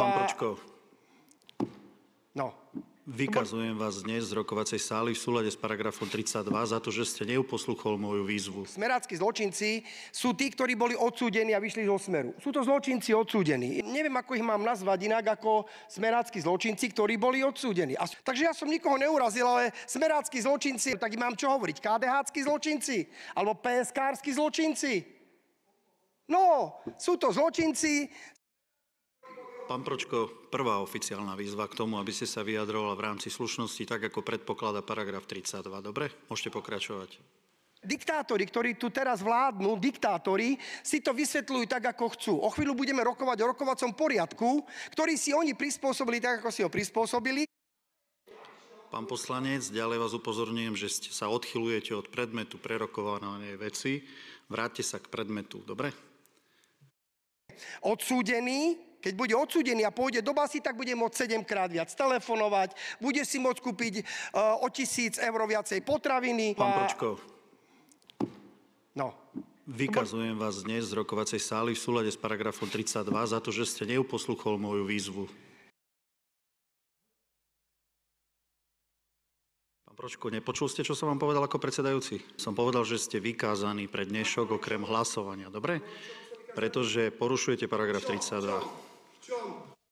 Pán Pročko, No. vykazujem vás dnes z rokovacej sály v súlade s paragrafom 32 za to, že ste neuposluchol moju výzvu. Smerácky zločinci sú tí, ktorí boli odsúdení a vyšli zo Smeru. Sú to zločinci odsúdení. Neviem, ako ich mám nazvať inak ako smerácky zločinci, ktorí boli odsúdení. Takže ja som nikoho neurazil, ale smerácky zločinci, tak im mám čo hovoriť? KDH-skí zločinci? Alebo PSK-skí zločinci? No, sú to zločinci. Pán Pročko, prvá oficiálna výzva k tomu, aby ste sa vyjadrovala v rámci slušnosti, tak ako predpokladá paragraf 32. Dobre? Môžete pokračovať. Diktátori, ktorí tu teraz vládnu, diktátori, si to vysvetľujú tak, ako chcú. O chvíľu budeme rokovať o rokovacom poriadku, ktorý si oni prispôsobili tak, ako si ho prispôsobili. Pán poslanec, ďalej vás upozorňujem, že sa odchylujete od predmetu prerokovanej veci. Vráťte sa k predmetu, dobre? Odsúdený, keď bude odsúdený a pôjde do basy, tak bude môcť 7-krát viac telefonovať, bude si môcť kúpiť o 1 000 eur viacej potraviny. Pán Pročko, No. vykazujem vás dnes z rokovacej sály v súlade s paragrafom 32 za to, že ste neuposluchol moju výzvu. Pán Pročko, nepočul ste, čo som vám povedal ako predsedajúci? Som povedal, že ste vykázaní pre dnešok okrem hlasovania, dobre? Pretože porušujete paragraf 32.